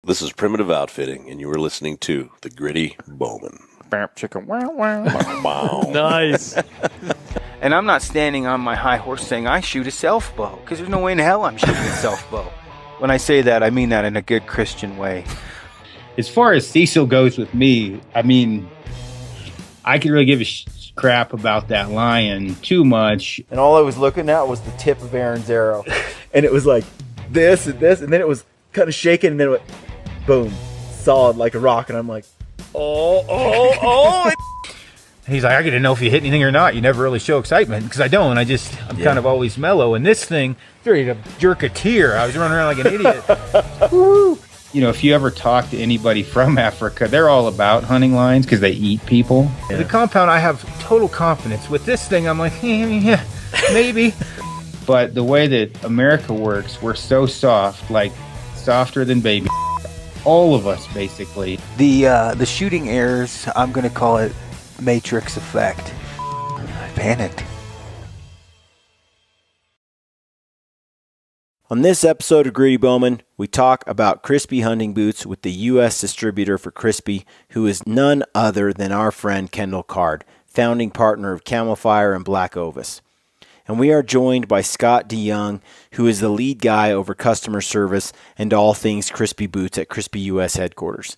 This is Primitive Outfitting, and you are listening to the Gritty Bowmen. Chicken, wow, wow. Wow. Nice. And I'm not standing on my high horse saying I shoot a self-bow, because there's no way in hell I'm shooting a self-bow. When I say that, I mean that in a good Christian way. As far as Cecil goes with me, I mean, I could really give a crap about that lion too much. And all I was looking at was the tip of Aaron's arrow. And it was like this and this, and then it was kind of shaking, and then it went boom, solid like a rock. And I'm like, oh. He's like, I got to know if you hit anything or not. You never really show excitement, because I don't. I'm kind of always mellow. And this thing, ready to jerk a tear. I was running around like an idiot. Woo! You know, if you ever talk to anybody from Africa, they're all about hunting lions because they eat people. Yeah. The compound, I have total confidence. With this thing, I'm like, yeah, maybe. But the way that America works, we're so soft, like softer than baby. All of us, basically. The shooting errors, I'm going to call it Matrix effect. I panicked. On this episode of Gritty Bowmen, we talk about Crispi Hunting Boots with the U.S. distributor for Crispi, who is none other than our friend Kendall Card, founding partner of Camofire and Black Ovis. And we are joined by Scott Deyoung, who is the lead guy over customer service and all things Crispi Boots at Crispi U.S. headquarters.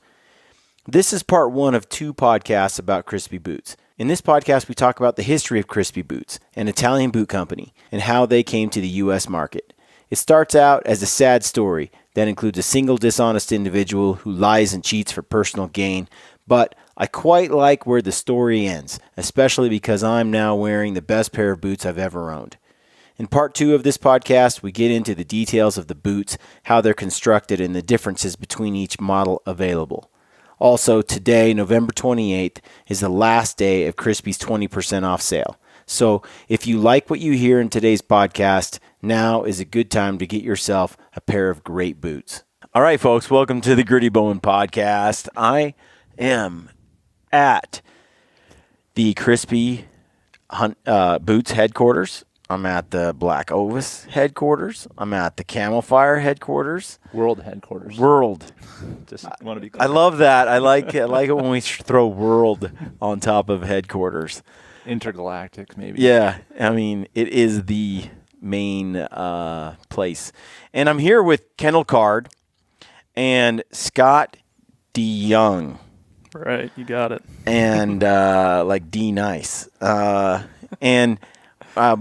This is part one of two podcasts about Crispi Boots. In this podcast, we talk about the history of Crispi Boots, an Italian boot company, and how they came to the U.S. market. It starts out as a sad story that includes a single dishonest individual who lies and cheats for personal gain, but I quite like where the story ends, especially because I'm now wearing the best pair of boots I've ever owned. In part two of this podcast, we get into the details of the boots, how they're constructed, and the differences between each model available. Also, today, November 28th, is the last day of Crispi's 20% off sale. So if you like what you hear in today's podcast, now is a good time to get yourself a pair of great boots. All right, folks, welcome to the Gritty Bowmen podcast. I am at the Crispi Boots headquarters. I'm at the Black Ovis headquarters. I'm at the Camofire headquarters. World headquarters. World. Just want to be clear. I love that. I like it when we throw world on top of headquarters. Intergalactic, maybe. Yeah, I mean, it is the main place. And I'm here with Kendall Card and Scott Deyoung. Right, you got it. And like D nice. And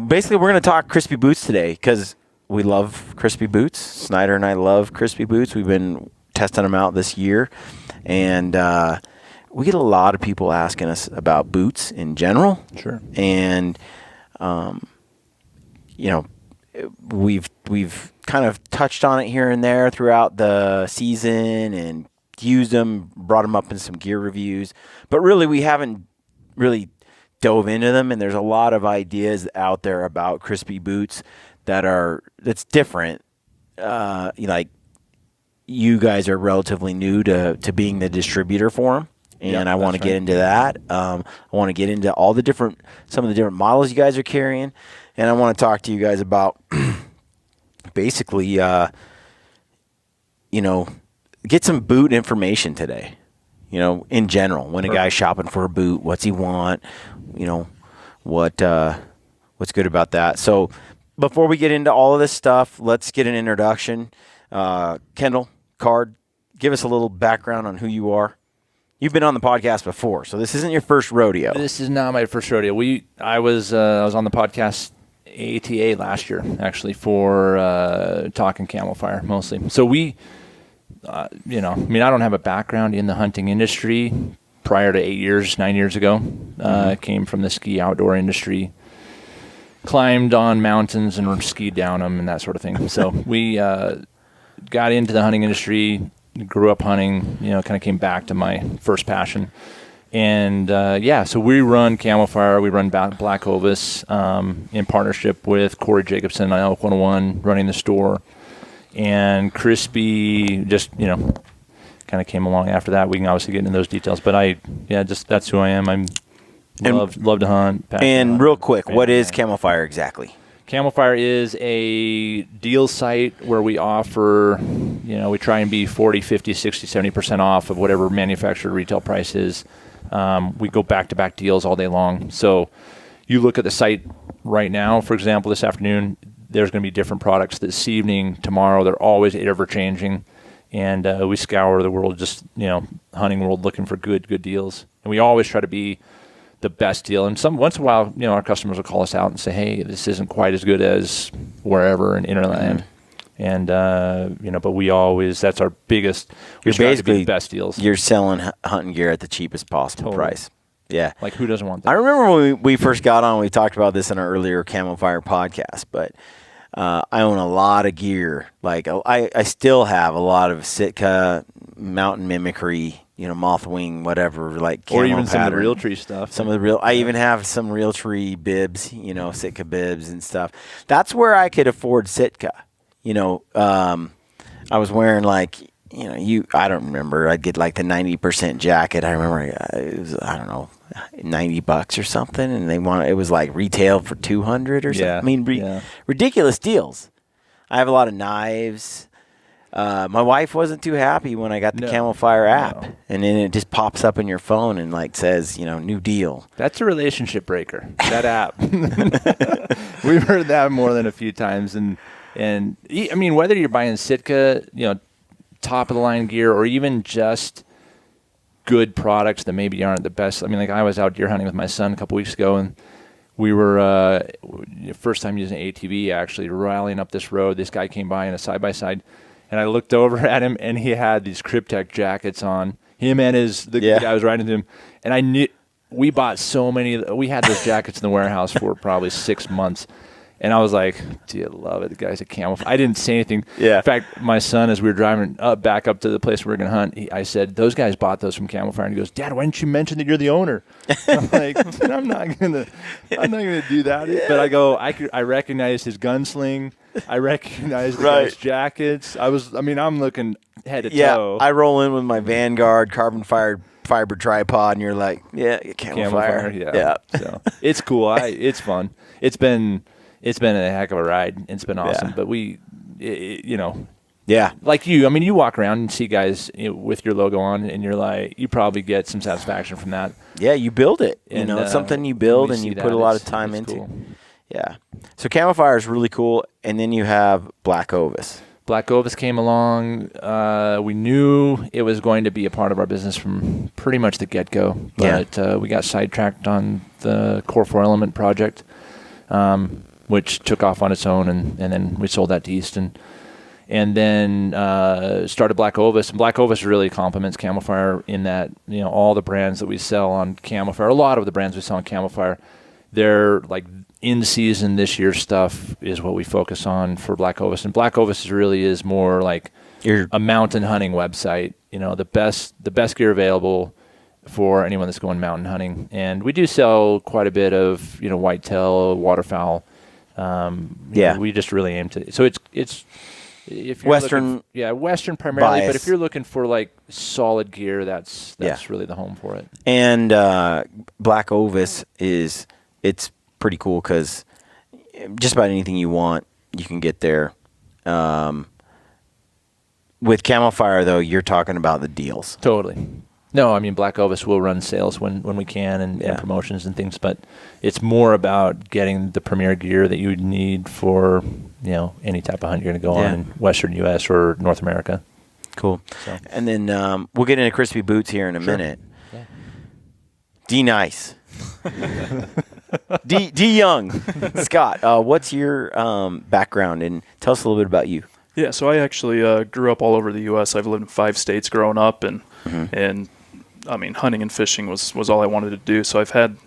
basically we're going to talk Crispi Boots today because we love Crispi Boots. Snyder and I love Crispi Boots. We've been testing them out this year. And we get a lot of people asking us about boots in general. Sure. And, you know, we've kind of touched on it here and there throughout the season and used them, brought them up in some gear reviews. But really, we haven't really dove into them. And there's a lot of ideas out there about Crispi Boots that's different. Like, you guys are relatively new to being the distributor for them. And I want to get into that. I want to get into some of the different models you guys are carrying. And I want to talk to you guys about basically, get some boot information today. In general, when a guy's shopping for a boot, what's he want? What's good about that? So before we get into all of this stuff, let's get an introduction. Kendall Card, give us a little background on who you are. You've been on the podcast before, so this isn't your first rodeo. This is not my first rodeo. I was on the podcast ATA last year, actually, for talking Camofire mostly. So I don't have a background in the hunting industry prior to 9 years ago. Came from the ski outdoor industry, climbed on mountains and skied down them and that sort of thing. So we got into the hunting industry, grew up hunting, kind of came back to my first passion. And, so we run Camofire, we run Black Ovis in partnership with Corey Jacobson on Elk 101, running the store. And Crispi just, kind of came along after that. We can obviously get into those details. But that's who I am. Love to hunt. And real quick, what is Camofire exactly? Camofire is a deal site where we offer, we try and be 40, 50, 60, 70% off of whatever manufacturer retail price is. We go back-to-back deals all day long. So you look at the site right now, for example, this afternoon, there's going to be different products this evening, tomorrow. They're always ever-changing. And we scour the world, just, hunting world, looking for good deals. And we always try to be the best deal. And once in a while, our customers will call us out and say, hey, this isn't quite as good as wherever in Interland. And, but we always, that's our biggest, we try to be the best deals. You're selling hunting gear at the cheapest possible price. Yeah. Like, who doesn't want that? I remember when we first got on, we talked about this in our earlier Camofire podcast, but I own a lot of gear. Like, I still have a lot of Sitka, mountain mimicry, mothwing, whatever, like camo or even pattern. Some of the Realtree stuff. I even have some Realtree bibs, Sitka bibs and stuff. That's where I could afford Sitka. I was wearing like, I don't remember. I'd get like the 90% jacket. I remember it was, I don't know, $90 or something, and it was like retail for $200 or something. I mean, ridiculous deals. I have a lot of knives. My wife wasn't too happy when I got the Camofire app, and then it just pops up in your phone and like says, new deal. That's a relationship breaker, that app. We've heard that more than a few times, and I mean, whether you're buying Sitka, top of the line gear, or even just good products that maybe aren't the best. I mean, like I was out deer hunting with my son a couple weeks ago, and we were first time using ATV, actually rallying up this road. This guy came by in a side-by-side, and I looked over at him, and he had these Cryptek jackets on. Him and the guy I was riding to him, and I knew we bought so many. We had those jackets in the warehouse for probably 6 months. And I was like, do you love it? The guy's a Camofire. I didn't say anything. Yeah. In fact, my son, as we were driving back up to the place we were going to hunt, I said, those guys bought those from Camofire. And he goes, Dad, why didn't you mention that you're the owner? I'm like, I'm not gonna do that. Yeah. But I go, I recognized his gunsling. I recognized the guy's jackets. I'm looking head to toe. I roll in with my Vanguard carbon fiber tripod, and you're like, Camofire. Yeah. So it's cool. It's fun. It's been a heck of a ride. It's been awesome. But like you, I mean, you walk around and see guys with your logo on, and you're like, you probably get some satisfaction from that. Yeah, you build it. It's something you build and you put a lot of time into. Cool. Yeah. So Camofire is really cool. And then you have Black Ovis. Black Ovis came along. We knew it was going to be a part of our business from pretty much the get-go. But we got sidetracked on the Core 4 Element project, which took off on its own, and then we sold that to Easton. And then started Black Ovis. And Black Ovis really complements Camofire in that, all the brands that we sell on Camofire, a lot of the brands we sell on Camofire, they're like in-season this year stuff is what we focus on for Black Ovis. And Black Ovis really is more like a mountain hunting website, the best gear available for anyone that's going mountain hunting. And we do sell quite a bit of, whitetail, waterfowl. We just really aim to. So it's if you're Western, Western primarily. bias. But if you're looking for like solid gear, that's really the home for it. And Black Ovis it's pretty cool because just about anything you want, you can get there. With Camofire, though, you're talking about the deals. Totally. No, I mean, Black Ovis will run sales when we can and promotions and things, but it's more about getting the premier gear that you would need for, any type of hunt you're going to go on in Western U.S. or North America. Cool. So. And then we'll get into Crispi Boots here in a minute. Yeah. D Nice. D Young. Scott, what's your background? And tell us a little bit about you. Yeah, so I actually grew up all over the U.S. I've lived in 5 states growing up, and I mean, hunting and fishing was all I wanted to do. So I've had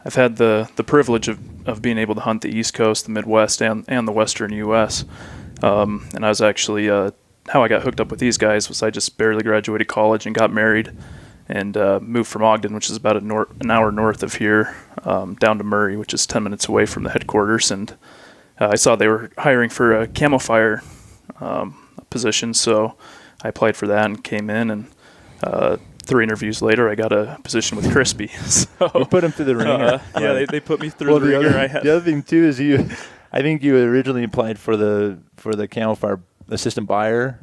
the privilege of being able to hunt the East Coast, the Midwest, and the Western U.S. And I was actually how I got hooked up with these guys was I just barely graduated college and got married, and moved from Ogden, which is about an hour north of here, down to Murray, which is 10 minutes away from the headquarters. And I saw they were hiring for a Camofire position, so I applied for that and came in, and 3 interviews later, I got a position with Crispi. So you put him through the ringer. They put me through the ringer. The other thing too is I think you originally applied for the Camofire assistant buyer,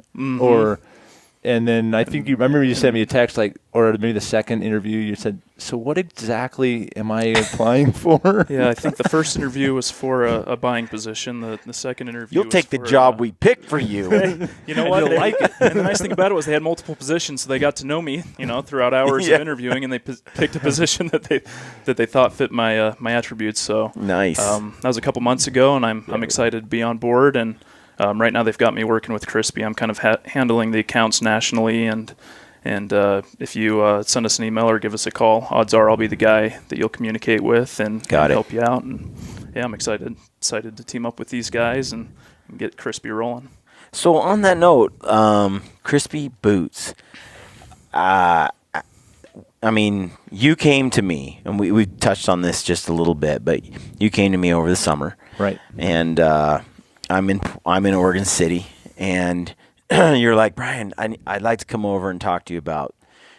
and then I think I remember you sent me a text or maybe the second interview you said, so what exactly am I applying for? Yeah, I think the first interview was for a buying position. The second interview You'll was take the for, job we picked for you. You know what? They like it. And the nice thing about it was they had multiple positions, so they got to know me, throughout hours of interviewing, and they picked a position that they thought fit my my attributes. So nice. That was a couple months ago, and I'm excited to be on board. And right now they've got me working with Crispi. I'm kind of handling the accounts nationally, and if you send us an email or give us a call, odds are I'll be the guy that you'll communicate with and help you out. And yeah, I'm excited to team up with these guys and get Crispi rolling. So on that note, Crispi Boots. I mean, you came to me, and we touched on this just a little bit, but you came to me over the summer, right? And I'm in Oregon City, and you're like, Brian, I'd like to come over and talk to you about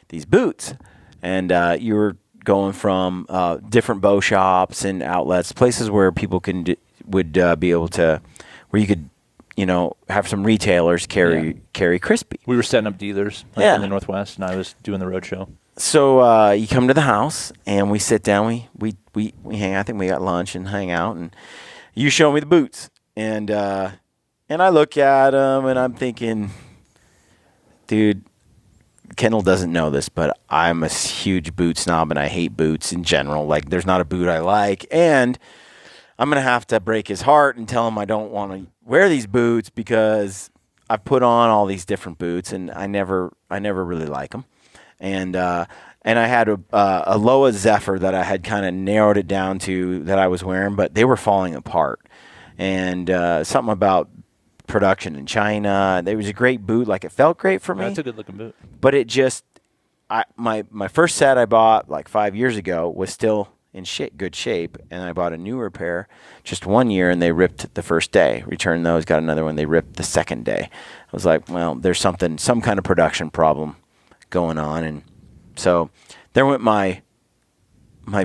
these boots. And you were going from different bow shops and outlets, places where people would be able to, where you could, have some retailers carry Crispi. We were setting up dealers in the Northwest, and I was doing the road show. So you come to the house, and we sit down. We hang. I think we got lunch and hang out, and you show me the boots, and I look at them, and I'm thinking, dude, Kendall doesn't know this, but I'm a huge boot snob, and I hate boots in general. Like, there's not a boot I like, and I'm gonna have to break his heart and tell him I don't want to wear these boots because I've put on all these different boots, and I never really like them. And I had a Loa Zephyr that I had kind of narrowed it down to that I was wearing, but they were falling apart. And something about production in China. It was a great boot. Like, it felt great for me. That's a good looking boot. But it just, my first set I bought like 5 years ago was still in good shape, and I bought a newer pair just 1 year, and they ripped the first day. Returned those, got another one. They ripped the second day. I was like, well, there's some kind of production problem going on, and so there went my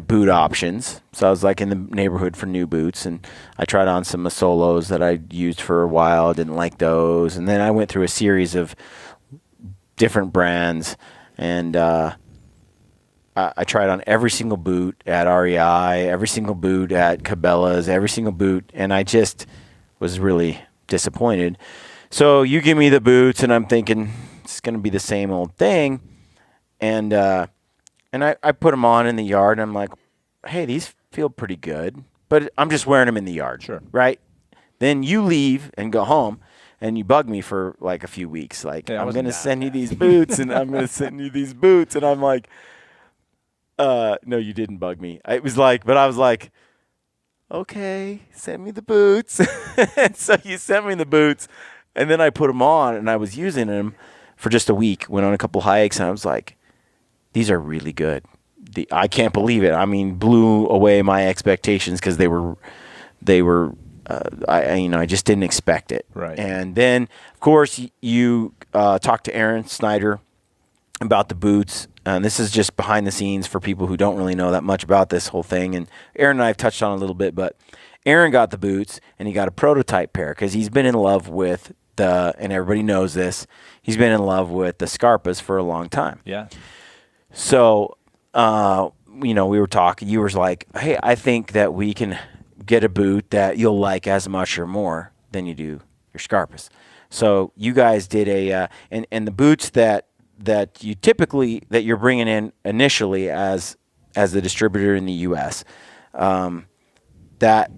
boot options. So I was like in the neighborhood for new boots, and I tried on some Masolos that I used for a while. Didn't like those, and then I went through a series of different brands, and I tried on every single boot at REI, every single boot at Cabela's, every single boot, and I just was really disappointed. So you give me the boots, and I'm thinking it's going to be the same old thing, and I put them on in the yard, and I'm like, hey, these feel pretty good, but I'm just wearing them in the yard, sure, right? Then you leave and go home, and you bug me for like a few weeks, like, I'm going to send you these boots, and I'm going to send you these boots, and I'm like, no, you didn't bug me. But I was like, okay, send me the boots. And so you sent me the boots, and then I put them on, and I was using them for just a week, went on a couple hikes, and I was like, these are really good. I can't believe it. I mean, blew away my expectations because they were I just didn't expect it. Right. And then, of course, you talked to Aaron Snyder about the boots. And this is just behind the scenes for people who don't really know that much about this whole thing. And Aaron and I have touched on it a little bit, but Aaron got the boots, and he got a prototype pair because he's been in love with and everybody knows this, he's been in love with the Scarpas for a long time. Yeah. So, we were talking. You were like, hey, I think that we can get a boot that you'll like as much or more than you do your Scarpas. So you guys did and the boots that you're bringing in initially as the distributor in the U.S., that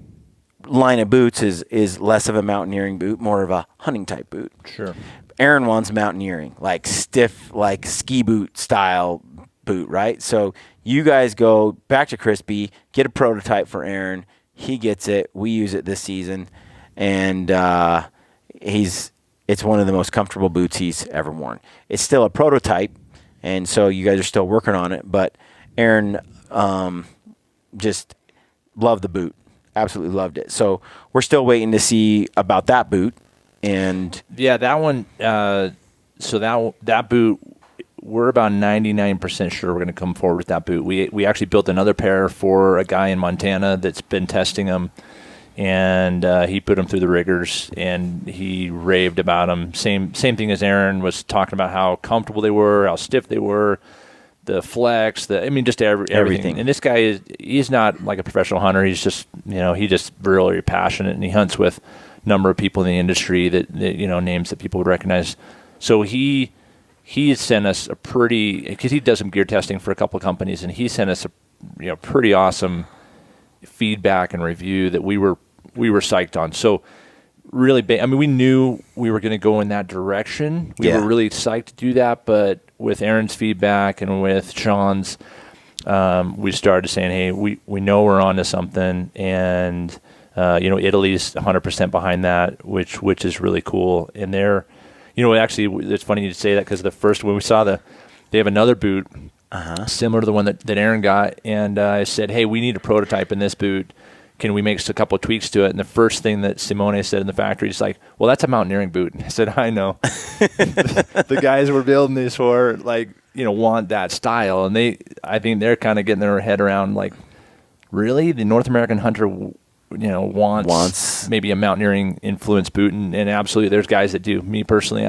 line of boots is less of a mountaineering boot, more of a hunting type boot. Sure. Aaron wants mountaineering, like stiff, like ski boot style boot, right? So you guys go back to Crispi, get a prototype for Aaron. He gets it. We use it this season, and it's one of the most comfortable boots he's ever worn. It's still a prototype, and so you guys are still working on it, but Aaron just loved the boot. Absolutely loved it. So we're still waiting to see about that boot. And yeah, that one, so that boot, we're about 99% sure we're going to come forward with that boot. We actually built another pair for a guy in Montana that's been testing them, and he put them through the rigors, and he raved about them. Same thing as Aaron was talking about, how comfortable they were, how stiff they were, the flex, just everything. And this guy he's not like a professional hunter. He's just, he just really passionate, and he hunts with a number of people in the industry that names that people would recognize. So he sent us because he does some gear testing for a couple of companies, and he sent us a pretty awesome feedback and review that we were psyched on. So really, we knew we were going to go in that direction. We were really psyched to do that, but with Aaron's feedback and with Sean's, we started saying, hey, we know we're onto something, and Italy's 100% behind that, which is really cool. And they're, actually, it's funny you say that, because the first when we saw they have another boot similar to the one that Aaron got, and I said, hey, we need a prototype in this boot. Can we make a couple of tweaks to it? And the first thing that Simone said in the factory is like, well, that's a mountaineering boot. I said, I know. The guys we're building these for, want that style. And I think they're kind of getting their head around, like, really? The North American hunter, wants maybe a mountaineering influenced boot. And absolutely, there's guys that do. Me personally,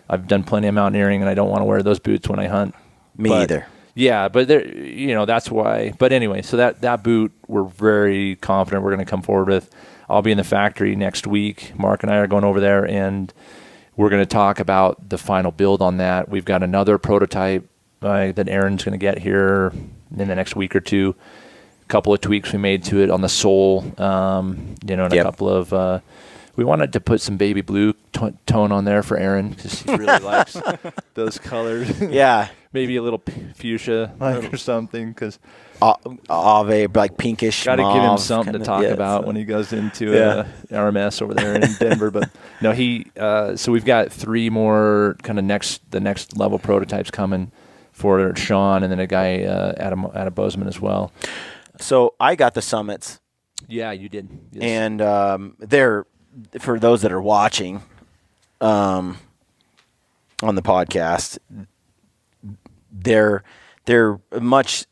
I've done plenty of mountaineering, and I don't want to wear those boots when I hunt. Me either. Yeah, but that's why. But anyway, so that boot, we're very confident we're going to come forward with. I'll be in the factory next week. Mark and I are going over there, and we're going to talk about the final build on that. We've got another prototype that Aaron's going to get here in the next week or two. A couple of tweaks we made to it on the sole, and a couple of. We wanted to put some baby blue tone on there for Aaron, because he really likes those colors. Yeah. Maybe a little fuchsia or something, because Ave, like pinkish. Got to give him something to talk about when he goes into RMS over there in Denver. But no, so we've got 3 more kind of the next level prototypes coming for Sean, and then a guy Adam Bozeman as well. So I got the Summits. Yeah, you did. Yes. And they're, for those that are watching on the podcast, they're not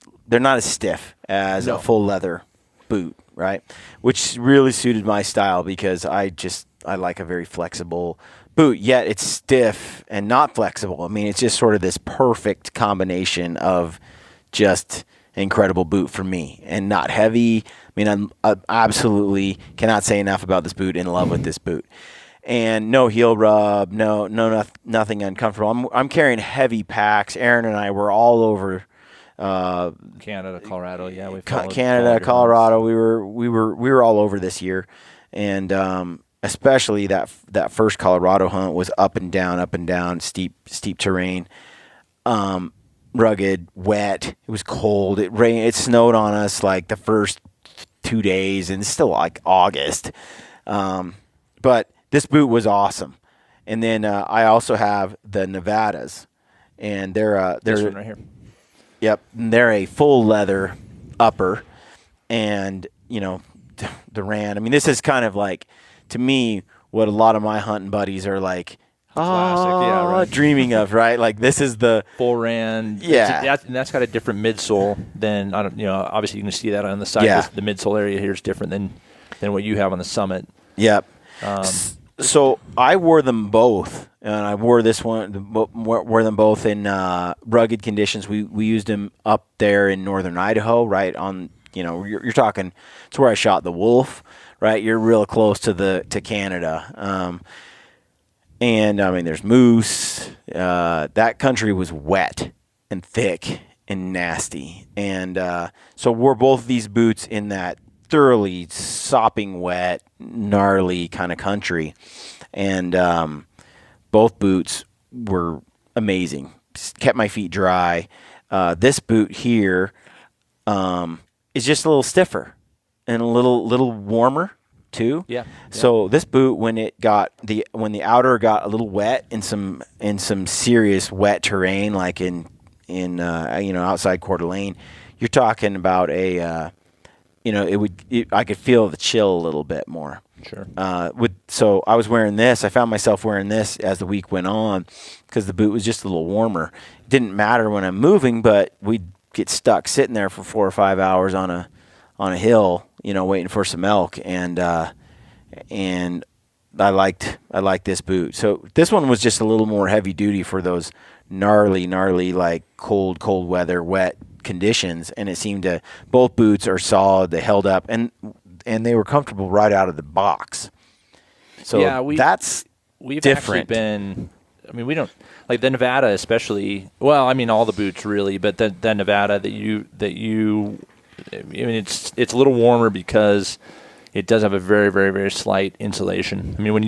as stiff as a full leather boot, right? Which really suited my style, because I like a very flexible boot, yet it's stiff and not flexible. I mean, it's just sort of this perfect combination of just incredible boot for me, and not heavy. I mean, I absolutely cannot say enough about this boot. In love with this boot. And no heel rub, nothing uncomfortable. I'm carrying heavy packs. Aaron and I were all over Canada, Colorado. Yeah, we Canada, Colorado. We were all over this year, and especially that first Colorado hunt was up and down, steep terrain, rugged, wet. It was cold. It rained. It snowed on us like the first 2 days, and it's still like August. But this boot was awesome. And then I also have the Nevadas, and they're this one right here. Yep, they're a full leather upper, and Duran. I mean, this is kind of like, to me, what a lot of my hunting buddies are like. Classic, dreaming of, right? Like, this is the full ran. Yeah, and that's got a different midsole than obviously you can see that on the side. Yeah. The midsole area here is different than what you have on the Summit. Yep. So I wore them both, and I wore this one, wore them both in rugged conditions. We used them up there in northern Idaho, right on. You're talking. It's where I shot the wolf, right? You're real close to Canada. And I mean, there's moose. That country was wet and thick and nasty, and so wore both these boots in that thoroughly sopping wet, gnarly kind of country, and both boots were amazing. Kept my feet dry. This boot here is just a little stiffer and a little warmer too. Yeah. So this boot, when the outer got a little wet in some serious wet terrain, like in outside Coeur d'Alene, you're talking about I could feel the chill a little bit more. Sure. So I was wearing this. I found myself wearing this as the week went on, because the boot was just a little warmer. It didn't matter when I'm moving, but we'd get stuck sitting there for 4 or 5 hours on a hill waiting for some elk, and I liked this boot. So this one was just a little more heavy duty for those gnarly like cold weather, wet conditions, and it seemed to, both boots are solid, they held up, and they were comfortable right out of the box. So yeah, we've different. Actually been, I mean, we don't like the Nevada, especially. Well, I mean, all the boots really, but the Nevada that you. I mean, it's a little warmer because it does have a very, very, very slight insulation. I mean, when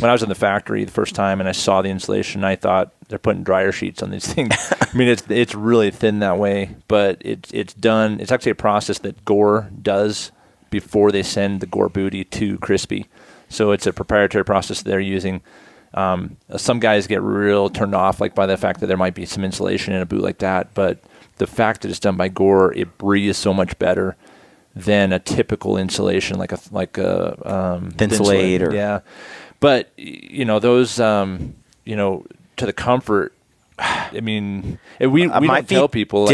I was in the factory the first time and I saw the insulation, I thought they're putting dryer sheets on these things. I mean, it's really thin that way, but it's done. It's actually a process that Gore does before they send the Gore booty to Crispi. So it's a proprietary process they're using. Some guys get real turned off by the fact that there might be some insulation in a boot like that, but the fact that it's done by Gore, it breathes so much better than a typical insulation, like a Thinsulate, or yeah. But those to the comfort. I mean, we don't tell people.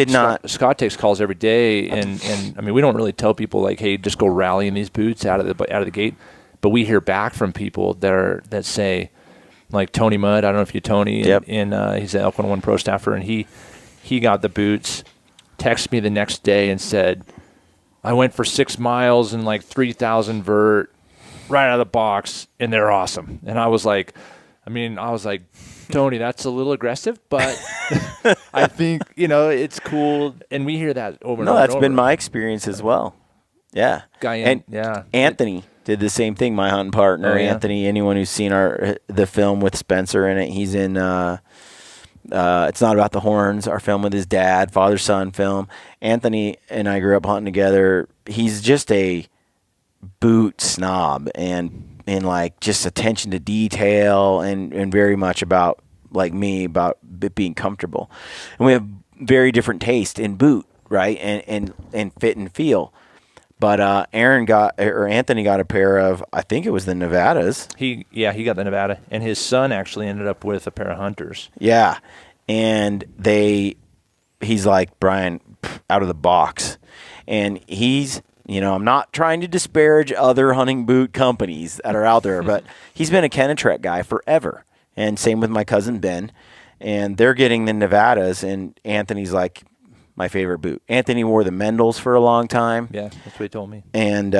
Scott takes calls every day, and I mean, we don't really tell people hey, just go rally in these boots out of the gate. But we hear back from people that say, like Tony Mudd. I don't know if you Tony. Yep. And he's an Elk 101 pro staffer, and he got the boots. Texted me the next day and said, I went for 6 miles and 3,000 vert right out of the box, and they're awesome. And I was like, Tony, that's a little aggressive, but I think, it's cool. And we hear that over and over. No, that's been my experience as well. Yeah. Anthony did the same thing, my hunting partner. Oh, yeah. Anthony, anyone who's seen the film with Spencer in it, he's in It's Not About the Horns, our film with his dad, father-son film. Anthony and I grew up hunting together. He's just a boot snob and just attention to detail and very much about me, about it being comfortable. And we have very different taste in boot, right? And fit and feel. But Anthony got a pair of, I think it was the Nevadas. He got the Nevada, and his son actually ended up with a pair of Hunters. Yeah, and he's like, Brian, out of the box, and he's, I'm not trying to disparage other hunting boot companies that are out there, but he's been a Kenetrek guy forever, and same with my cousin Ben, and they're getting the Nevadas, and Anthony's like, my favorite boot. Anthony wore the Mendels for a long time. Yeah, that's what he told me. And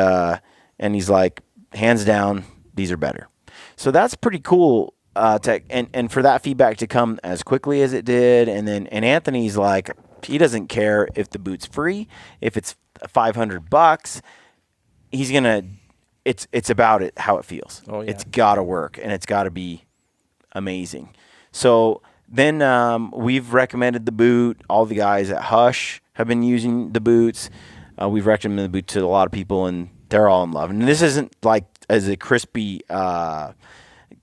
he's like, hands down, these are better. So that's pretty cool. And for that feedback to come as quickly as it did, and Anthony's like, he doesn't care if the boot's free, if it's $500. He's gonna. It's about it, how it feels. Oh yeah. It's got to work, and it's got to be amazing. So. Then we've recommended the boot. All the guys at Hush have been using the boots. We've recommended the boot to a lot of people, and they're all in love. And this isn't as a Crispi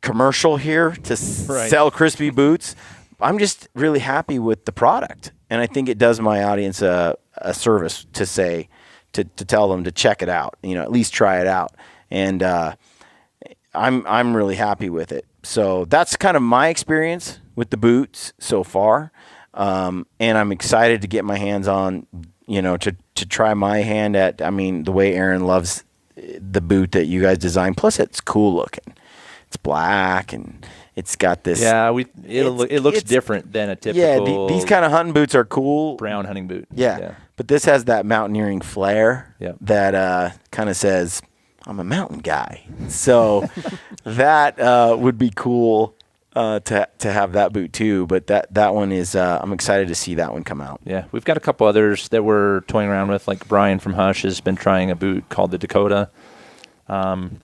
commercial here to sell Crispi boots. I'm just really happy with the product, and I think it does my audience a service to say to tell them to check it out. At least try it out. And I'm really happy with it. So that's kind of my experience with the boots so far, and I'm excited to get my hands on, to try my hand at. I mean, the way Aaron loves the boot that you guys designed. Plus, it's cool looking. It's black and it's got this. Yeah, it looks different than a typical. Yeah, these kind of hunting boots are cool. Brown hunting boot. Yeah, but this has that mountaineering flair. Yeah. That kind of says, I'm a mountain guy. So that would be cool to have that boot too. But that one is, I'm excited to see that one come out. Yeah, we've got a couple others that we're toying around with. Like Brian from Hush has been trying a boot called the Dakota. And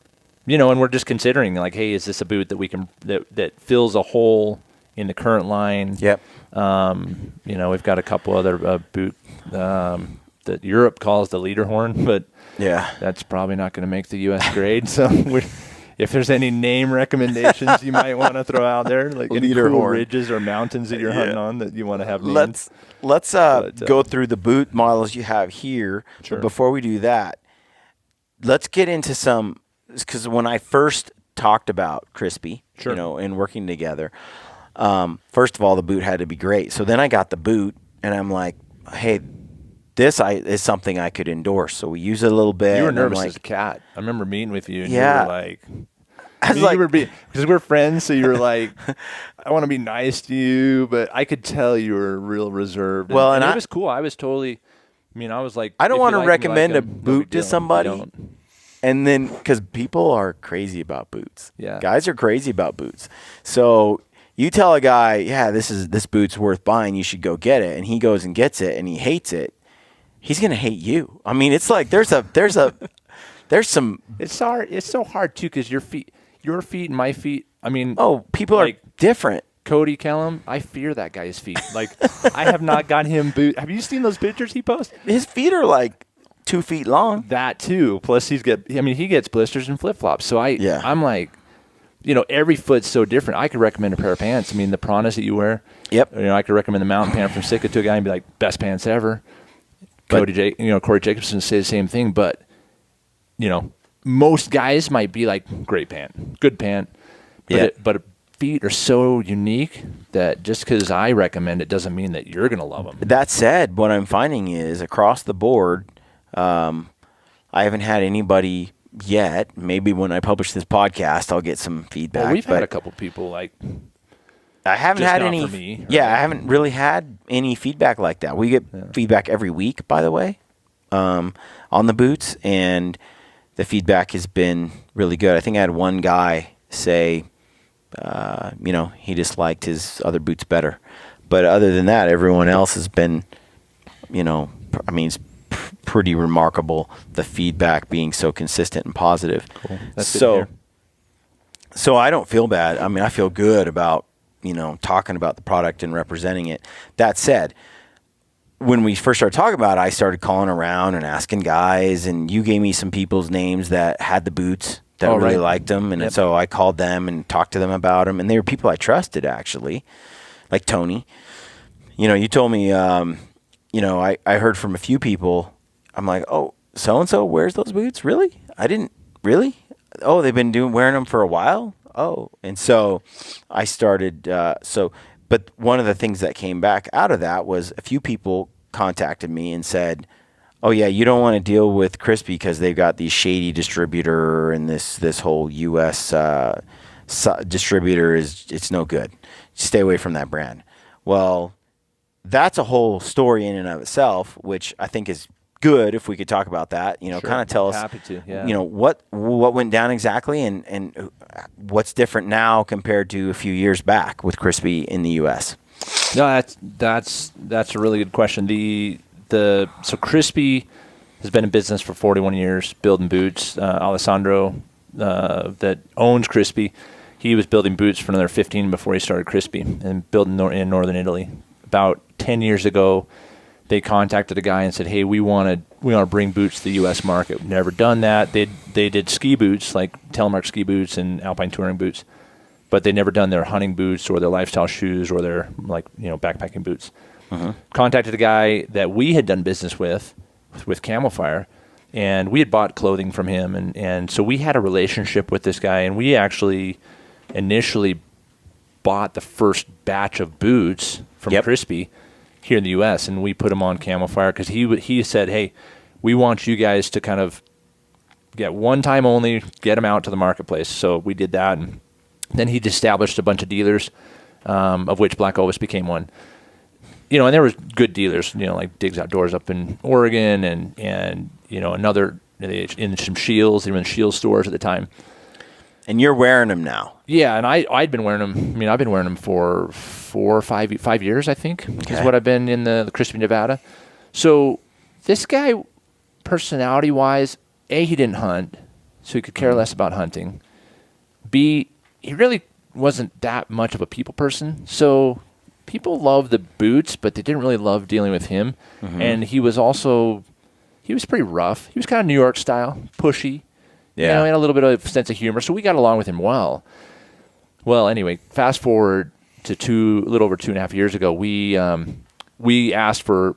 we're just considering hey, is this a boot that we can that fills a hole in the current line? Yep. We've got a couple other boot that Europe calls the Lederhorn, but yeah, that's probably not going to make the U.S. grade. So if there's any name recommendations you might want to throw out there, like any cool ridges or mountains that you're hunting on that you want to have named. Let's go through the boot models you have here. Sure. But before we do that, let's get into some, because when I first talked about Crispi, sure. And working together, first of all, the boot had to be great. So then I got the boot, and I'm like, hey, this is something I could endorse. So we use it a little bit. You were and I'm nervous like, as a cat. I remember meeting with you, and Yeah. you were like, I was like, because we're friends, so you were like, I want to be nice to you, but I could tell you were real reserved. Well, and it was cool. I was totally. I mean, I was like, I don't if want you to like 'em, you recommend like a 'em, no boot big deal. to If you somebody. don't, And then, because people are crazy about boots. Yeah. Guys are crazy about boots. So you tell a guy, yeah, this boot's worth buying. You should go get it. And he goes and gets it and he hates it. He's going to hate you. I mean, it's like there's some, it's hard. It's so hard too, because your feet and my feet. I mean, people like, are different. Cody Kellum, I fear that guy's feet. Like, I have not got him boot. Have you seen those pictures he posts? His feet are like 2 feet long. That too. Plus, he gets blisters and flip flops. So I'm like, every foot's so different. I could recommend a pair of pants. I mean, the Pranas that you wear. Yep. I could recommend the mountain pant from Sitka to a guy and be like, best pants ever. Corey Jacobson say the same thing, but most guys might be like, great pant, good pant, but feet are so unique that just because I recommend it doesn't mean that you're gonna love them. That said, what I'm finding is across the board, I haven't had anybody yet. Maybe when I publish this podcast, I'll get some feedback. Well, we've had a couple people like. I haven't just had not any. For me, yeah, I haven't really had any feedback like that. We get feedback every week, by the way, on the boots, and the feedback has been really good. I think I had one guy say, he just liked his other boots better, but other than that, everyone else has been, it's pretty remarkable. The feedback being so consistent and positive. Cool. That's good to hear. So I don't feel bad. I mean, I feel good about talking about the product and representing it. That said, when we first started talking about it, I started calling around and asking guys, and you gave me some people's names that had the boots that really liked them, and so I called them and talked to them about them, and they were people I trusted, actually, like Tony. You told me, I heard from a few people. I'm like, oh, so-and-so wears those boots? Really? I didn't, really? Oh, they've been wearing them for a while? Oh, and so I started, but one of the things that came back out of that was a few people contacted me and said, oh yeah, you don't want to deal with Crispi because they've got these shady distributor, and this whole U.S. Distributor it's no good. Stay away from that brand. Well, that's a whole story in and of itself, which I think is good if we could talk about that. Kind of tell us, happy to, yeah. What went down exactly, and what's different now compared to a few years back with Crispi in the U.S. No, that's a really good question. So Crispi has been in business for 41 years, building boots. Alessandro, that owns Crispi, he was building boots for another 15 before he started Crispi, and building in northern Italy. About 10 years ago, they contacted a guy and said, hey, we want to bring boots to the U.S. market. We've never done that. They did ski boots, like telemark ski boots and alpine touring boots, but they'd never done their hunting boots or their lifestyle shoes or their backpacking boots. Contacted a guy that we had done business with Camofire, and we had bought clothing from him, and so we had a relationship with this guy, and we actually initially bought the first batch of boots from Crispi here in the U.S., and we put them on Camofire because he said, hey, we want you guys to kind of get one time only, get them out to the marketplace. So we did that, and then he established a bunch of dealers, of which Black Ovis became one. And there was good dealers, like Diggs Outdoors up in Oregon, and another in some Shields. They were in Shield stores at the time. And you're wearing them now. Yeah, and I'd been wearing them. I mean, I've been wearing them for 4 or 5 years, I think, is what I've been in the Crispi, Nevada. So this guy, personality-wise, A, he didn't hunt, so he could care less about hunting. B, he really wasn't that much of a people person. So people loved the boots, but they didn't really love dealing with him. And he was pretty rough. He was kind of New York style, pushy. Yeah. He had a little bit of sense of humor, so we got along with him well. Well, anyway, fast forward to a little over 2.5 years ago, we asked for,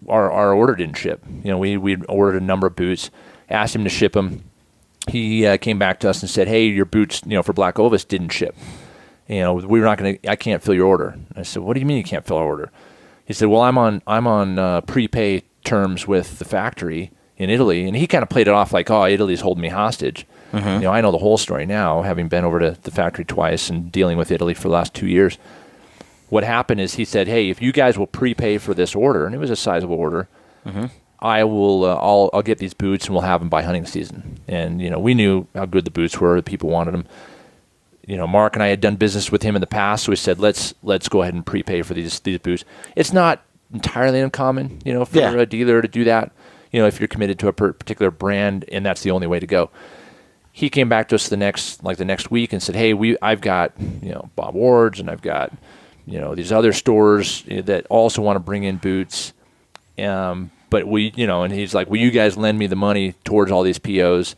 our order didn't ship. We'd ordered a number of boots, asked him to ship them. He came back to us and said, hey, your boots, for Black Ovis didn't ship. We're not going to, I can't fill your order. I said, what do you mean you can't fill our order? He said, well, I'm on prepay terms with the factory in Italy, and he kind of played it off like, oh, Italy's holding me hostage. I know the whole story now, having been over to the factory twice and dealing with Italy for the last 2 years. What happened is he said, hey, if you guys will prepay for this order, and it was a sizable order, I will, I'll get these boots and we'll have them by hunting season. And, we knew how good the boots were. The people wanted them. Mark and I had done business with him in the past, so we said, let's go ahead and prepay for these boots. It's not entirely uncommon, for a dealer to do that, if you're committed to a particular brand, and that's the only way to go. He came back to us the next week and said, hey, I've got, Bob Ward's, and I've got, these other stores that also want to bring in boots. But and he's like, will you guys lend me the money towards all these POs?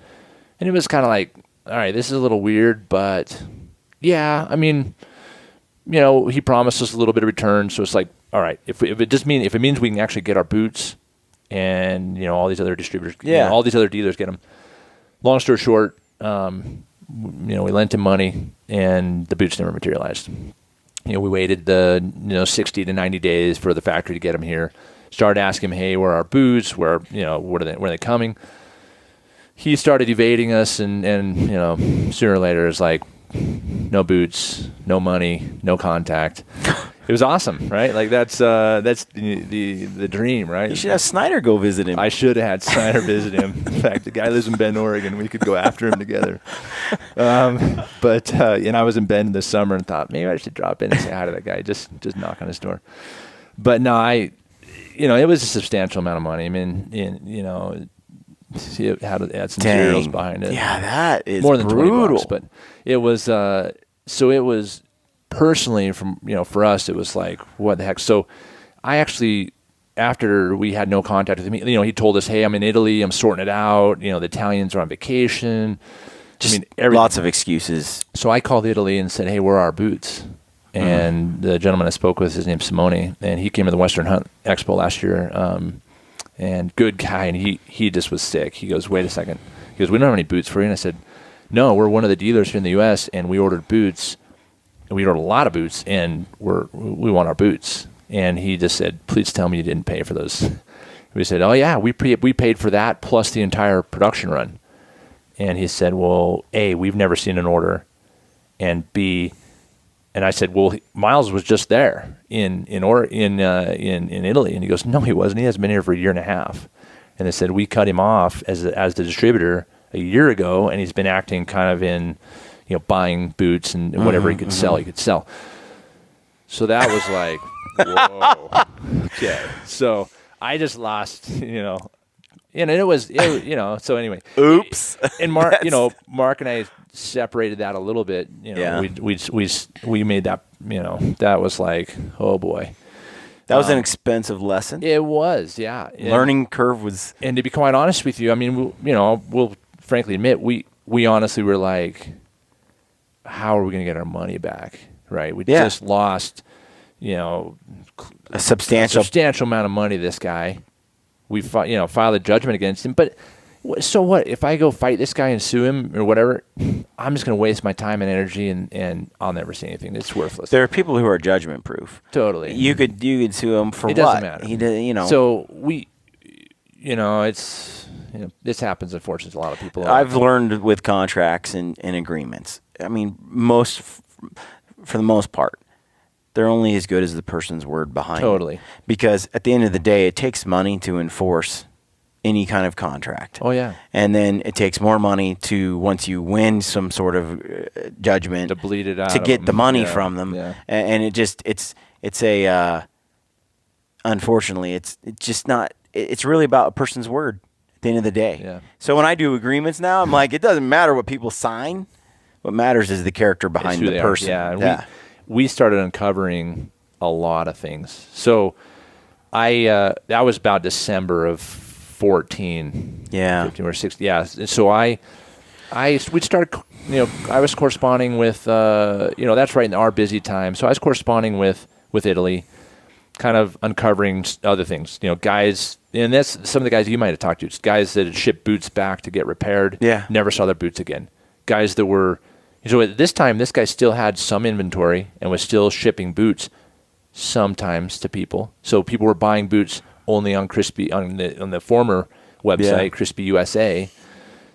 And it was kind of like, all right, this is a little weird, but yeah, I mean, he promised us a little bit of return. So it's like, all right, if it means we can actually get our boots and, all these other distributors, all these other dealers get them. Long story short, we lent him money and the boots never materialized. We waited 60 to 90 days for the factory to get them here. Started asking him, hey, where are our boots? Where are they coming? He started evading us, and sooner or later it's like, no boots, no money, no contact. It was awesome, right? Like that's the dream, right? You should have Snyder go visit him. I should have had Snyder visit him. In fact, the guy lives in Bend, Oregon. We could go after him together. But I was in Bend this summer and thought maybe I should drop in and say hi to that guy. Just knock on his door. But no, it was a substantial amount of money. I mean, it had some materials behind it. Yeah, that is more than brutal. $20, but it was so it was personally for us it was like, what the heck. So I actually, after we had no contact with him, he told us, hey, I'm in Italy, I'm sorting it out, the Italians are on vacation. Lots of excuses. So I called Italy and said, hey, where are our boots? And the gentleman I spoke with, his name's Simone, and he came to the Western Hunt Expo last year, and good guy, and he just was sick. He goes, wait a second. He goes, we don't have any boots for you. And I said, no, we're one of the dealers here in the U.S., and we ordered boots, and we ordered a lot of boots, and we want our boots. And he just said, please tell me you didn't pay for those. We said, oh, yeah, we paid for that plus the entire production run. And he said, well, A, we've never seen an order, and B, and I said, well, Miles was just there in Italy. And he goes, no, he wasn't. He hasn't been here for a year and a half. And they said, we cut him off as the distributor a year ago, and he's been acting kind of in, buying boots and whatever he could sell, he could sell. So that was like, whoa. Okay. So I just lost, and it was, so anyway. Oops. And Mark, Mark and I separated that a little bit. We made that, that was like, oh boy. That was an expensive lesson. It was, yeah. Learning curve was. And to be quite honest with you, I mean, we'll frankly admit, we honestly were like, how are we going to get our money back? Right. We just lost, a substantial amount of money to this guy. We filed a judgment against him, but so what? If I go fight this guy and sue him or whatever, I'm just going to waste my time and energy, and I'll never see anything. It's worthless. There are people who are judgment proof. Totally. You could sue him for it what? Doesn't matter. He did, So we, it's this happens unfortunately to a lot of people. I've learned with contracts and agreements. I mean, for the most part, they're only as good as the person's word behind it. Because at the end of the day, it takes money to enforce any kind of contract. Oh, yeah. And then it takes more money to, once you win some sort of judgment, to bleed it out, to get the money from them. Yeah. And it's unfortunately, it's just not, it's really about a person's word at the end of the day. Yeah. So when I do agreements now, I'm like, it doesn't matter what people sign. What matters is the character behind the person. Yeah. We started uncovering a lot of things. So that was about December of 14. Yeah. 15 or 16. Yeah. So we started, I was corresponding with, that's right in our busy time. So I was corresponding with Italy, kind of uncovering other things, guys, and that's some of the guys you might have talked to. It's guys that had shipped boots back to get repaired. Yeah. Never saw their boots again. Guys that were, so at this time, this guy still had some inventory and was still shipping boots sometimes to people. So people were buying boots only on Crispi on the former website, Crispi USA,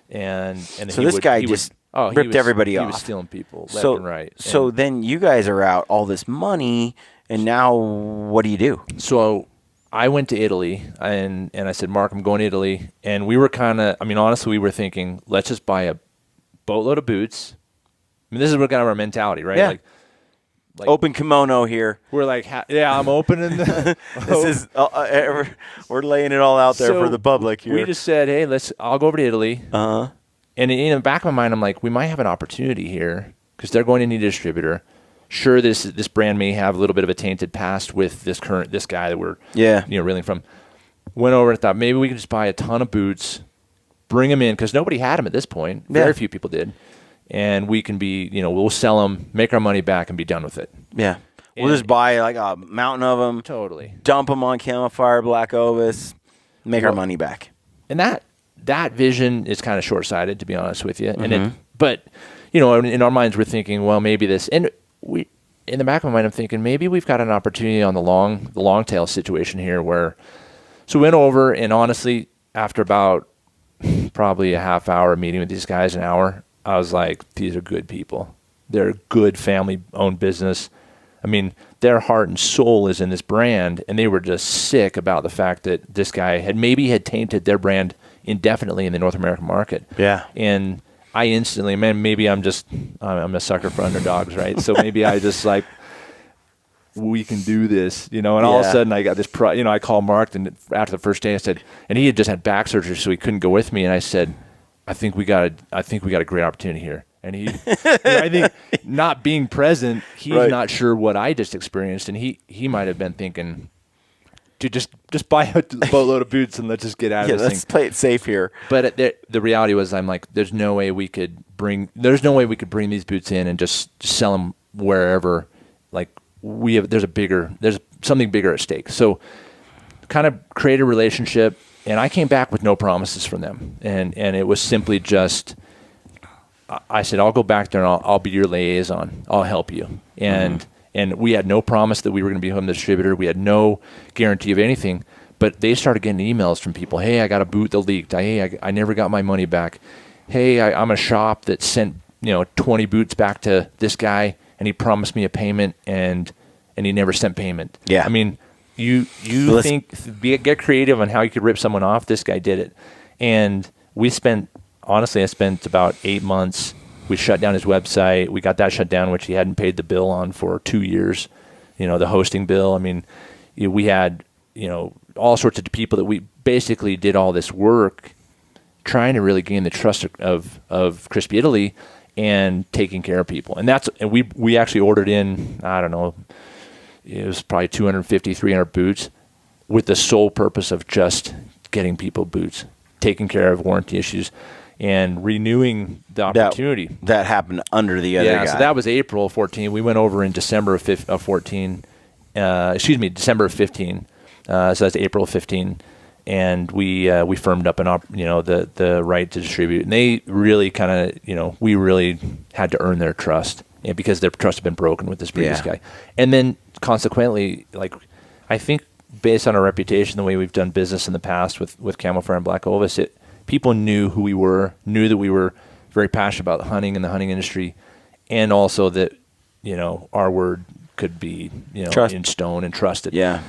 and so this guy just ripped everybody off. He was stealing people left and right. So then you guys are out all this money, and now what do you do? So I went to Italy, and I said, Mark, I'm going to Italy, and we were kind of, I mean, honestly, we were thinking, let's just buy a boatload of boots. I mean, this is what kind of our mentality, right? Yeah. Like open kimono here. We're like, I'm opening the. This is we're laying it all out there for the public here. We just said, hey, I'll go over to Italy. And in the back of my mind, I'm like, we might have an opportunity here because they're going to need a distributor. Sure, this brand may have a little bit of a tainted past with this guy that we're reeling from. Went over and thought maybe we could just buy a ton of boots, bring them in because nobody had them at this point. Very few people did. And we can be, we'll sell them, make our money back, and be done with it. Yeah. We'll just buy like a mountain of them. Totally. Dump them on Camofire, Black Ovis, make our money back. And that vision is kind of short-sighted, to be honest with you. And but in our minds, we're thinking, well, maybe this. And we, in the back of my mind, I'm thinking maybe we've got an opportunity on the long tail situation here. So we went over, and honestly, after about probably a half hour meeting with these guys, an hour. I was like, these are good people. They're a good family-owned business. I mean, their heart and soul is in this brand, and they were just sick about the fact that this guy had tainted their brand indefinitely in the North American market. Yeah. And I instantly, maybe I'm a sucker for underdogs, right? So maybe I just like, we can do this, and all of a sudden I got this, I called Mark, and after the first day I said, and he had just had back surgery, so he couldn't go with me, and I said, I think we got a great opportunity here. And he, I think not being present, he's not sure what I just experienced, and he might have been thinking, dude, just buy a boatload of boots and let's just get out of this thing. Let's play it safe here. But the reality was, I'm like, there's no way we could bring these boots in and just sell them wherever. Like there's something bigger at stake. So kind of create a relationship. And I came back with no promises from them. And it was simply just, I said, I'll go back there and I'll be your liaison. I'll help you. And we had no promise that we were going to become the distributor. We had no guarantee of anything. But they started getting emails from people. Hey, I got a boot that leaked. I never got my money back. Hey, I'm a shop that sent 20 boots back to this guy, and he promised me a payment, and he never sent payment. Yeah. I mean, You get creative on how you could rip someone off. This guy did it. And I spent about 8 months. We shut down his website. We got that shut down, which he hadn't paid the bill on for 2 years, the hosting bill. I mean, we had, all sorts of people that we basically did all this work trying to really gain the trust of Crispi Italy and taking care of people. And we actually ordered in, I don't know, it was probably 250, 300 boots with the sole purpose of just getting people boots, taking care of warranty issues, and renewing the opportunity. That happened under the other guy. So that was April 14. We went over in December of 14. December of 15. So that's April 15. And we firmed up the right to distribute. And they really kind of, we really had to earn their trust. And because their trust had been broken with this previous guy. And then consequently, I think based on our reputation, the way we've done business in the past with Camofire and Black Ovis, people knew who we were, knew that we were very passionate about hunting and the hunting industry, and also that, our word could be, in stone and trusted. Yeah.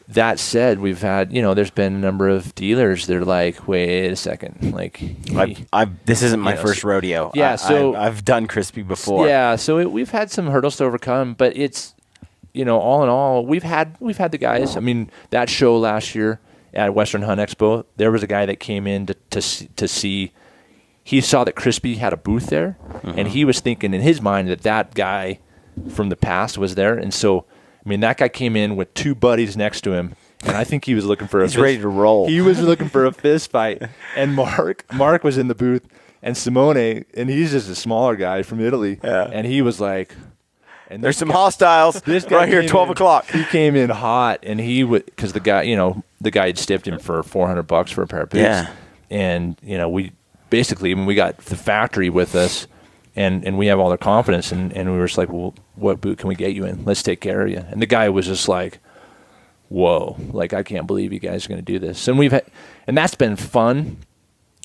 That said, we've had, there's been a number of dealers that are like, wait a second, this isn't my first rodeo. Yeah, I've done Crispi before. Yeah, so we've had some hurdles to overcome, but it's, all in all, we've had the guys. I mean, that show last year at Western Hunt Expo, there was a guy that came in to see. He saw that Crispi had a booth there, and he was thinking in his mind that guy from the past was there, and so. I mean, that guy came in with two buddies next to him, and I think he was looking for He's ready to roll. He was looking for a fist fight. And Mark was in the booth, and Simone, and he's just a smaller guy from Italy, and he was like... And there's some hostiles right here, 12 o'clock. He came in hot, and he would... Because the guy had stiffed him for $400 for a pair of boots. Yeah. And, we basically, when we got the factory with us, and we have all their confidence, and we were just like, well, what boot can we get you in? Let's take care of you. And the guy was just like, whoa, like I can't believe you guys are going to do this. And and that's been fun.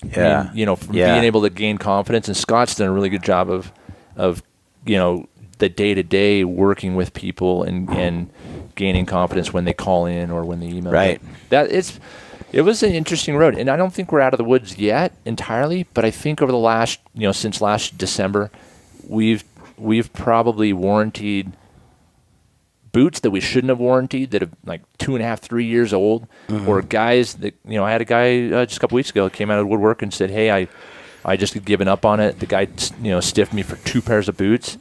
Yeah. And, being able to gain confidence. And Scott's done a really good job of the day-to-day working with people and gaining confidence when they call in or when they email. Right. It was an interesting road, and I don't think we're out of the woods yet entirely, but I think over the last, since last December, we've probably warranted boots that we shouldn't have warranted that have like 2.5, 3 years old, or guys that, I had a guy just a couple weeks ago that came out of the woodwork and said, hey, I just had given up on it. The guy, stiffed me for 2 pairs of boots.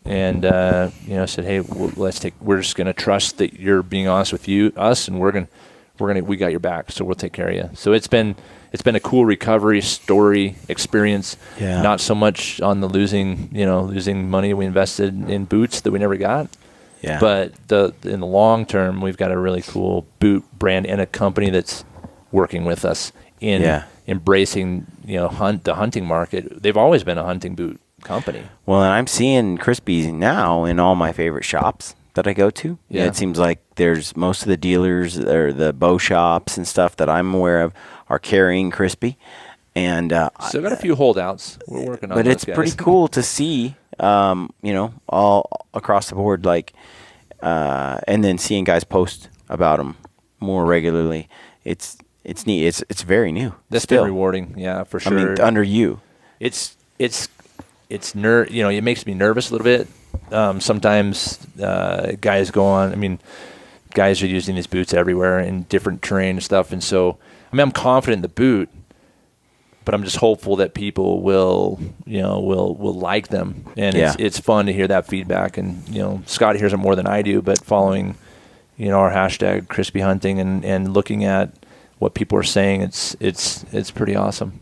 And said, hey, we're just gonna trust that you're being honest with us, and we got your back, so we'll take care of you. So it's been a cool recovery story experience. Yeah. Not so much on the losing money we invested in boots that we never got. Yeah. But in the long term, we've got a really cool boot brand and a company that's working with us in embracing the hunting market. They've always been a hunting boot company. Well, and I'm seeing Crispi now in all my favorite shops that I go to. Yeah. It seems like there's most of the dealers or the bow shops and stuff that I'm aware of are carrying Crispi. And still got a few holdouts. We're working on but those it's guys. pretty cool to see, all across the board, and then seeing guys post about them more regularly. It's neat. It's very new. That's still. been rewarding, yeah, for sure. I mean, under you. It makes me nervous a little bit. Sometimes guys go on. I mean, guys are using these boots everywhere in different terrain and stuff, and so I'm confident in the boot, but I'm just hopeful that people will like them, and it's fun to hear that feedback. And Scott hears it more than I do, but following our hashtag Crispi Hunting and looking at what people are saying, it's pretty awesome.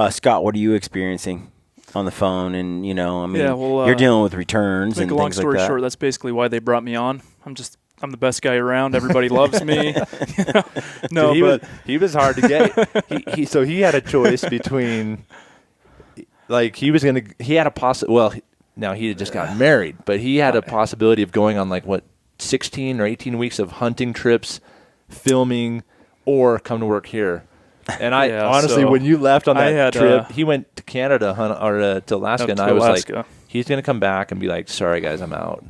Scott, what are you experiencing on the phone? And well, you're dealing with returns and make a long things like story that. short, that's basically why they brought me on. I'm the best guy around. Everybody loves me. No, Dude, he was hard to get. So he had a choice between, like, he had a possibility. Well, now he had just gotten married, but he had a possibility of going on 16 or 18 weeks of hunting trips, filming, or come to work here. And I honestly, when you left on that trip, he went to Canada to Alaska, and I was like, he's going to come back and be like, sorry guys, I'm out.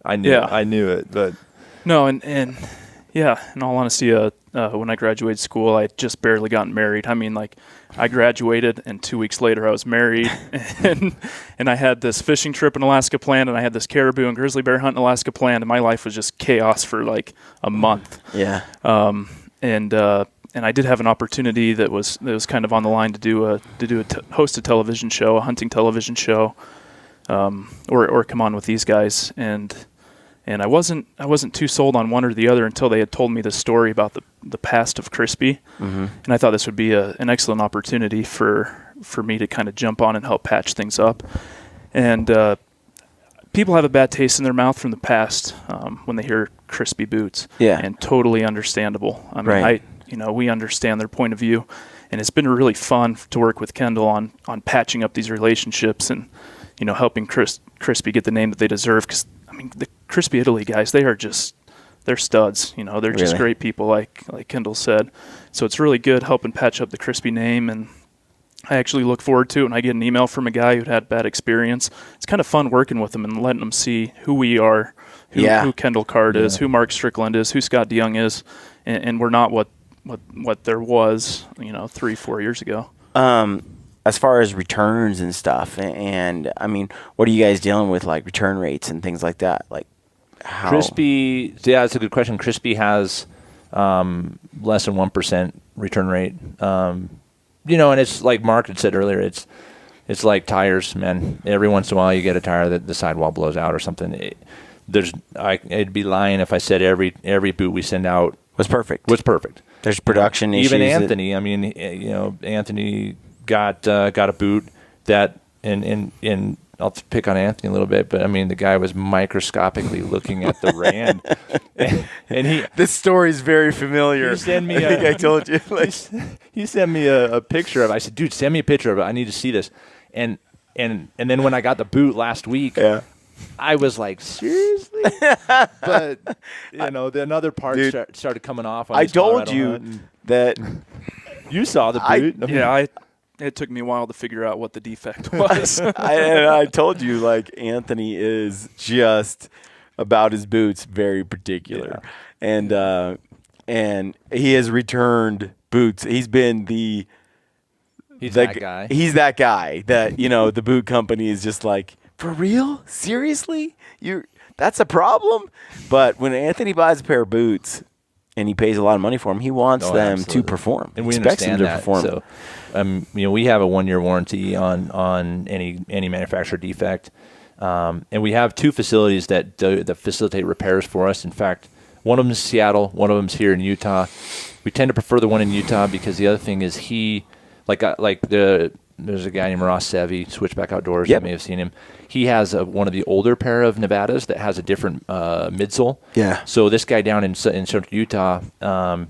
I knew it, but no, and in all honesty, when I graduated school, I had just barely gotten married. I mean, I graduated, and 2 weeks later I was married, and I had this fishing trip in Alaska planned, and I had this caribou and grizzly bear hunt in Alaska planned, and my life was just chaos for a month. Yeah. And I did have an opportunity that was kind of on the line to host a television show, a hunting television show, or come on with these guys, and I wasn't too sold on one or the other until they had told me the story about the past of Crispi, and I thought this would be an excellent opportunity for me to kind of jump on and help patch things up. And people have a bad taste in their mouth from the past when they hear Crispi Boots, and totally understandable. I mean, right. We understand their point of view, and it's been really fun to work with Kendall on patching up these relationships and helping Crispi get the name that they deserve. Because the Crispi Italy guys, they're studs. They're just great people, like Kendall said. So it's really good helping patch up the Crispi name, and I actually look forward to it when I get an email from a guy who'd had bad experience. It's kind of fun working with them and letting them see who we are, who Kendall Card is, who Mark Strickland is, who Scott Deyoung is, and we're not what there was 3-4 years ago. As far as returns and stuff, and what are you guys dealing with, like return rates and things like that? Like how Crispi, that's a good question. Crispi has less than 1% return rate. And it's like Mark had said earlier, it's like tires, man. Every once in a while you get a tire that the sidewall blows out or something. I'd be lying if I said every boot we send out was perfect. There's production issues. Even Anthony. Anthony got a boot that, and I'll pick on Anthony a little bit, but the guy was microscopically looking at the rand, and he. This story's very familiar. He sent me. I think I told you. He sent me a picture of it. I said, "Dude, send me a picture of it. I need to see this." And then when I got the boot last week, I was like, seriously? But, then other parts started coming off. On I this told Colorado you hunt, that you saw the boot. It took me a while to figure out what the defect was. I told you, like, Anthony is just about his boots very particular. Yeah. And he has returned boots. He's been that guy. He's that guy that, the boot company is just like, for real? Seriously? That's a problem? But when Anthony buys a pair of boots and he pays a lot of money for them, he wants them to perform. And we expects understand them to perform. So, we have a 1-year warranty on any manufacturer defect. And we have 2 facilities that facilitate repairs for us. In fact, one of them is Seattle, one of them is here in Utah. We tend to prefer the one in Utah because the other thing is there's a guy named Ross Sevi, Switchback Outdoors. Yep. You may have seen him. He has one of the older pair of Nevadas that has a different midsole. Yeah. So this guy down in Central Utah,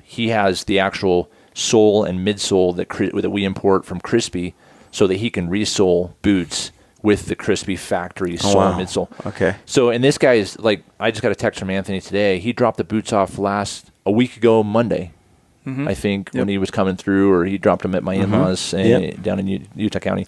he has the actual sole and midsole that we import from Crispi, so that he can resole boots with the Crispi factory sole and midsole. Okay. So, and this guy is I just got a text from Anthony today. He dropped the boots off a week ago Monday. I think when he was coming through, or he dropped them at my in-laws down in Utah County.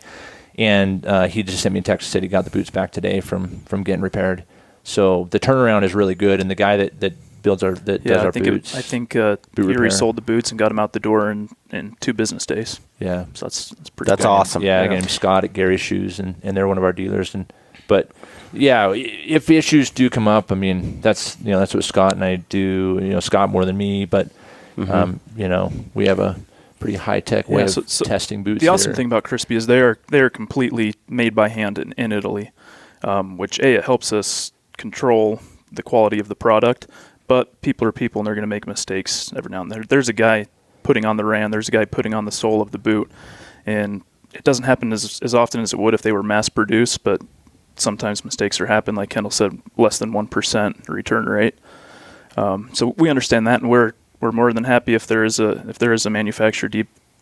And he just sent me a text and said he got the boots back today from getting repaired. So the turnaround is really good. And the guy that does our boots. I think he resold the boots and got them out the door in 2 business days. Yeah. So that's pretty That's good. awesome. Yeah, again, Scott at Gary's Shoes, and they're one of our dealers. But yeah, if issues do come up, I mean, that's what Scott and I do. Scott more than me, but we have a pretty high tech way of testing boots. The awesome thing about Crispi is they are completely made by hand in Italy, which it helps us control the quality of the product. But people are people, and they're going to make mistakes every now and then. There's a guy putting on the ran. There's a guy putting on the sole of the boot, and it doesn't happen as often as it would if they were mass produced. But sometimes mistakes are happen. Like Kendall said, less than 1% return rate. So we understand that, and we're more than happy if there is a manufacturer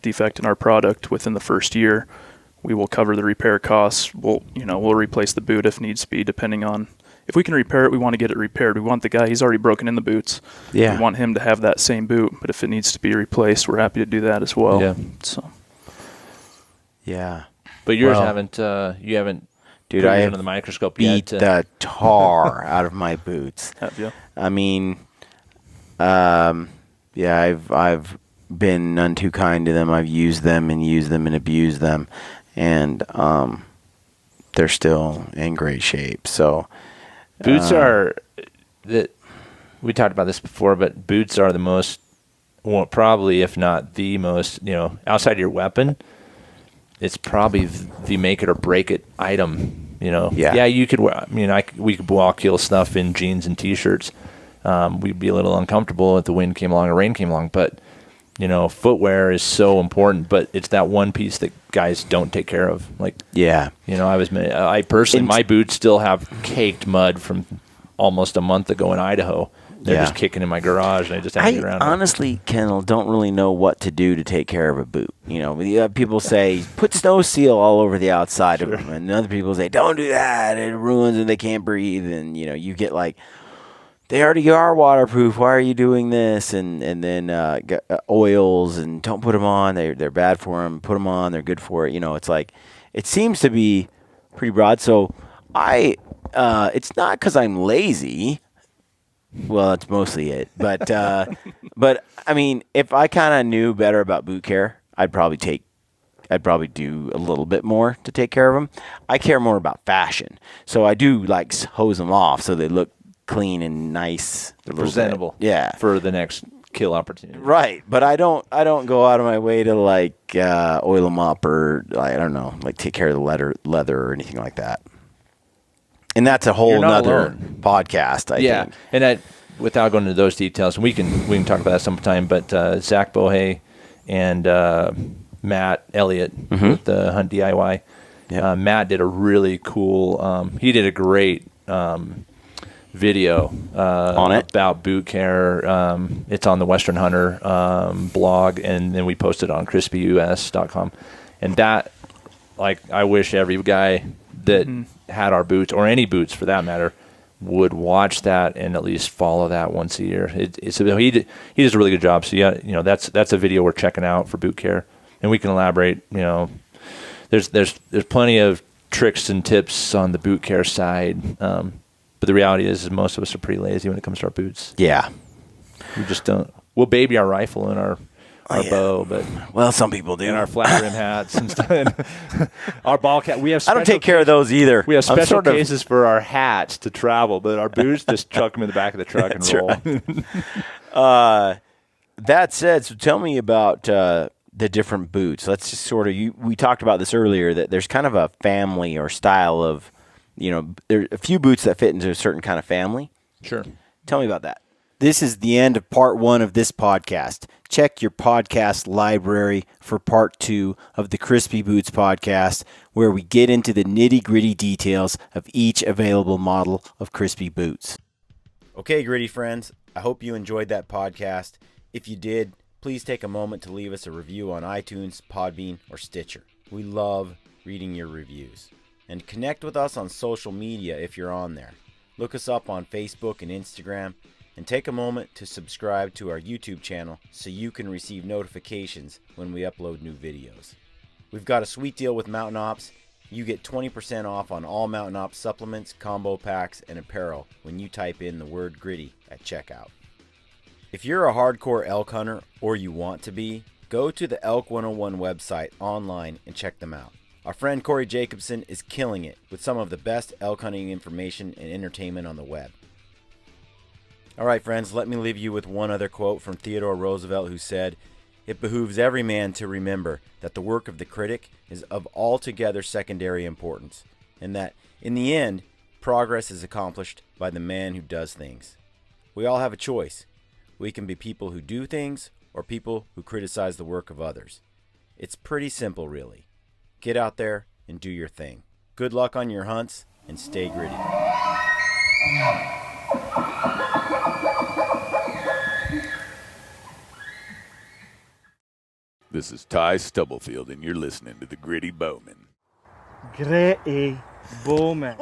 defect in our product within the first year. We will cover the repair costs. We'll replace the boot if needs be, depending on. If we can repair it, we want to get it repaired. We want the guy, he's already broken in the boots. Yeah. We want him to have that same boot, but if it needs to be replaced, we're happy to do that as well. Yeah. So. Yeah. But yours you haven't Dude, put I yours have under the microscope beat yet. the tar out of my boots. Have you? I mean, I've been none too kind to them. I've used them and abused them, and they're still in great shape. So Boots are that we talked about this before, but boots are the most, well, probably if not the most, outside your weapon, it's probably the make it or break it item. Yeah, you could. We could all kill stuff in jeans and t-shirts. We'd be a little uncomfortable if the wind came along or rain came along, but footwear is so important. But it's that one piece that guys don't take care of. I personally, my boots still have caked mud from almost a month ago in Idaho. They're just kicking in my garage, and I just have to get around. Honestly, Kendall, don't really know what to do to take care of a boot. People say put snow seal all over the outside of them, and other people say don't do that. It ruins and they can't breathe, and you get like, they already are waterproof. Why are you doing this? And then oils, and don't put them on. They're bad for them. Put them on. They're good for it. It's like, it seems to be pretty broad. So it's not because I'm lazy. Well, that's mostly it. But I mean, if I kind of knew better about boot care, I'd probably do a little bit more to take care of them. I care more about fashion, so I do like hose them off so they look clean and nice, presentable. Yeah, for the next kill opportunity. Right, but I don't go out of my way to like oil them up or I don't know, like take care of the leather or anything like that. And that's a whole nother podcast, I think. And without going into those details, we can talk about that sometime. But Zach Bohe and Matt Elliott with the Hunt DIY. Yeah. Matt did a really cool. He did a great video on it about boot care. It's on the Western Hunter blog, and then we posted it on CrispiUS.com. And that, like, I wish every guy that had our boots, or any boots for that matter, would watch that and at least follow that once a year. He does a really good job. So yeah, that's a video we're checking out for boot care, and we can elaborate. There's plenty of tricks and tips on the boot care side, but the reality is most of us are pretty lazy when it comes to our boots. Yeah, we just don't. We'll baby our rifle and our bow, but some people do. And our flat rim hats and stuff. Our ball cap. We have. I don't take care of those either. We have special cases for our hats to travel, but our boots just chuck them in the back of the truck and roll. Right. That said, so tell me about the different boots. Let's just we talked about this earlier, that there's kind of a family or style of, there are a few boots that fit into a certain kind of family. Sure. Tell me about that. This is the end of part 1 of this podcast. Check your podcast library for part 2 of the Crispi Boots podcast, where we get into the nitty-gritty details of each available model of Crispi Boots. Okay, Gritty friends, I hope you enjoyed that podcast. If you did, please take a moment to leave us a review on iTunes, Podbean, or Stitcher. We love reading your reviews. And connect with us on social media if you're on there. Look us up on Facebook and Instagram. And take a moment to subscribe to our YouTube channel so you can receive notifications when we upload new videos. We've got a sweet deal with Mountain Ops. You get 20% off on all Mountain Ops supplements, combo packs, and apparel when you type in the word Gritty at checkout. If you're a hardcore elk hunter, or you want to be, go to the Elk 101 website online and check them out. Our friend Corey Jacobson is killing it with some of the best elk hunting information and entertainment on the web. All right, friends, let me leave you with one other quote from Theodore Roosevelt, who said, "It behooves every man to remember that the work of the critic is of altogether secondary importance, and that, in the end, progress is accomplished by the man who does things." We all have a choice. We can be people who do things, or people who criticize the work of others. It's pretty simple, really. Get out there and do your thing. Good luck on your hunts, and stay gritty. This is Ty Stubblefield, and you're listening to the Gritty Bowmen. Gritty Bowmen.